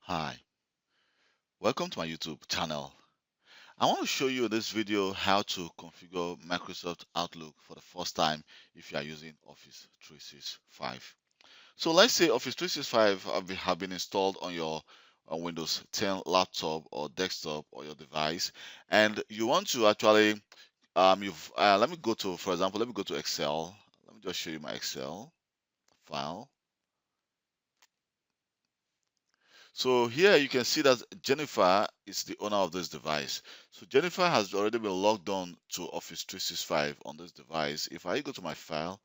Hi, welcome to my YouTube channel. I want to show you in this video how to configure Microsoft Outlook for the first time if you are using Office 365. So let's say Office 365 have been installed on your Windows 10 laptop or desktop or your device, and you want to actually let me go to, for example, let me go to Excel. Let me just show you my Excel file. So here you can see that Jennifer is the owner of this device. So Jennifer has already been logged on to Office 365 on this device. If I go to my file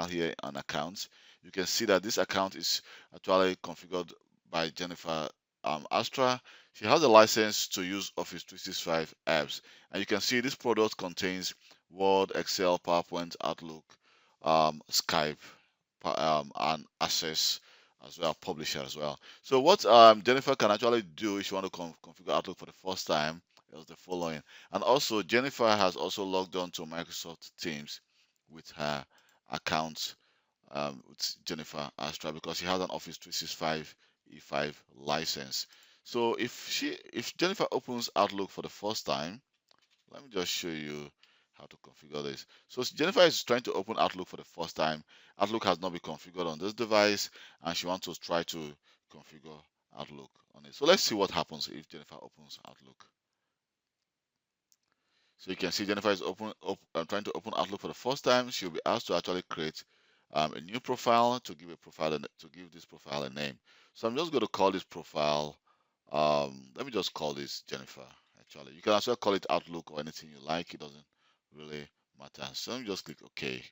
here on accounts, you can see that this account is actually configured by Jennifer Astra. She has a license to use Office 365 apps. And you can see this product contains Word, Excel, PowerPoint, Outlook, Skype, and Access as well, Publisher as well. So what Jennifer can actually do if you want to configure Outlook for the first time is the following. And also Jennifer has also logged on to Microsoft Teams with her account with Jennifer Astra because she has an Office 365 E5 license. So if Jennifer opens Outlook for the first time, let me just show you how to configure this. So Jennifer is trying to open Outlook for the first time. Outlook has not been configured on this device, and she wants to try to configure Outlook on it. So let's see what happens if Jennifer opens Outlook. So you can see Jennifer is trying to open Outlook for the first time. She'll be asked to actually create a new profile to give this profile a name. So I'm just going to call this profile. Let me just call this Jennifer. Actually, you can also call it Outlook or anything you like. It doesn't really matter. So let me just click OK.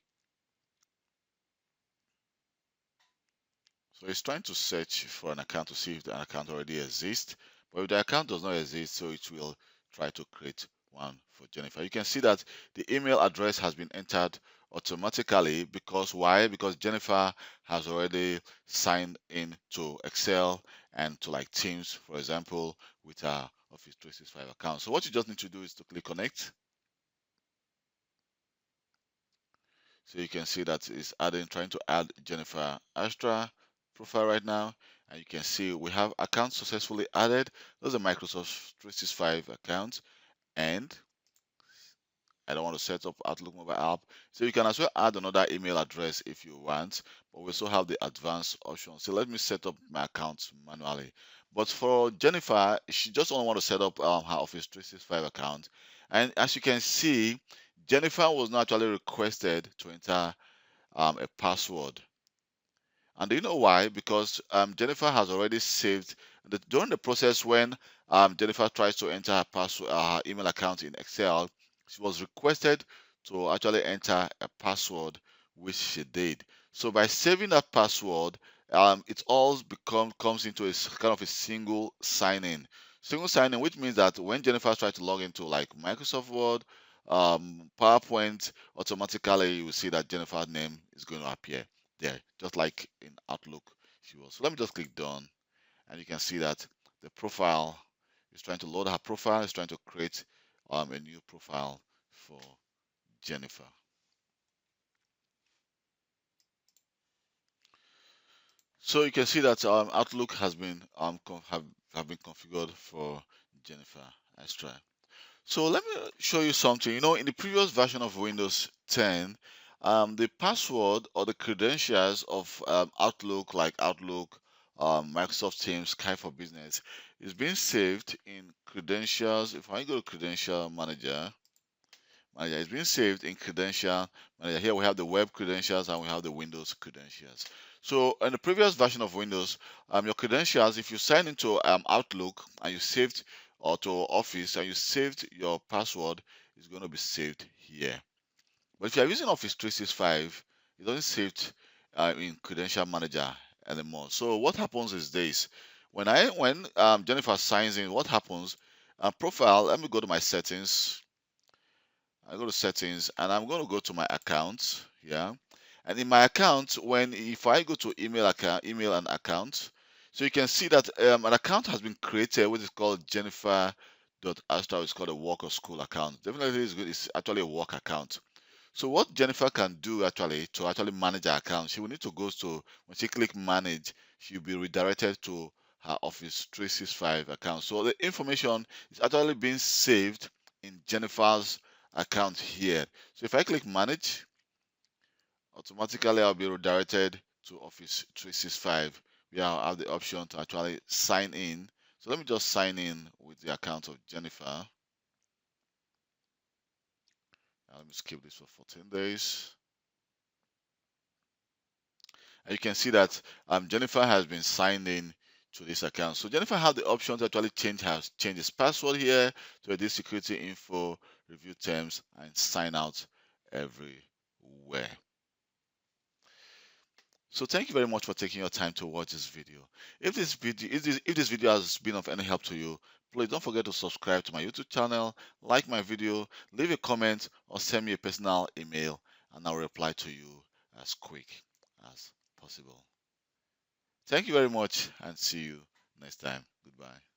So it's trying to search for an account to see if the account already exists. But if the account does not exist, so it will try to create one for Jennifer. You can see that the email address has been entered automatically because why? Because Jennifer has already signed in to Excel and to like Teams, for example, with her Office 365 account. So what you just need to do is to click connect. So you can see that it's trying to add Jennifer Astra profile right now. And you can see we have accounts successfully added. Those are Microsoft 365 accounts. And I don't want to set up Outlook mobile app. So you can as well add another email address if you want, but we also have the advanced option. So let me set up my account manually. But for Jennifer, she just only want to set up her Office 365 account. And as you can see, Jennifer was not actually requested to enter a password. And do you know why? Because Jennifer has already saved during the process when Jennifer tries to enter her password, her email account in Excel, she was requested to actually enter a password, which she did. So by saving that password, it all comes into kind of a single sign-in. Single sign-in, which means that when Jennifer tries to log into like Microsoft Word, PowerPoint, automatically you will see that Jennifer's name is going to appear there, just like in Outlook she was. So let me just click done, and you can see that the profile is trying to load her profile, is trying to create a new profile for Jennifer. So you can see that Outlook has been have been configured for Jennifer Astra. So let me show you something. You know, in the previous version of Windows 10, the password or the credentials of Outlook, like Outlook, Microsoft Teams, Skype for Business, is being saved in credentials. If I go to Credential Manager, it's being saved in Credential Manager. Here we have the web credentials and we have the Windows credentials. So in the previous version of Windows, your credentials, if you sign into Outlook and you saved or to Office and you saved your password, it's going to be saved here. But if you are using Office 365, it doesn't save in Credential Manager anymore. So what happens is this: when Jennifer signs in, what happens? Profile. Let me go to my settings. I go to settings and I'm going to go to my account. Yeah. And in my account, if I go to email and account, so you can see that an account has been created, which is called Jennifer.Astra. It's called a work or school account. Definitely, it's actually a work account. So what Jennifer can do actually to manage her account, she will need to go to, when she click manage, she'll be redirected to her Office 365 account. So the information is actually being saved in Jennifer's account here. So if I click manage, automatically I'll be redirected to Office 365 where I'll have the option to actually sign in. So let me just sign in with the account of Jennifer. Let me skip this for 14 days. And you can see that Jennifer has been signed in to this account. So Jennifer had the option to actually change his password here to edit security info, review terms, and sign out everywhere. So thank you very much for taking your time to watch this video. If this video has been of any help to you, please don't forget to subscribe to my YouTube channel, like my video, leave a comment, or send me a personal email, and I'll reply to you as quick as possible. Thank you very much and see you next time. Goodbye.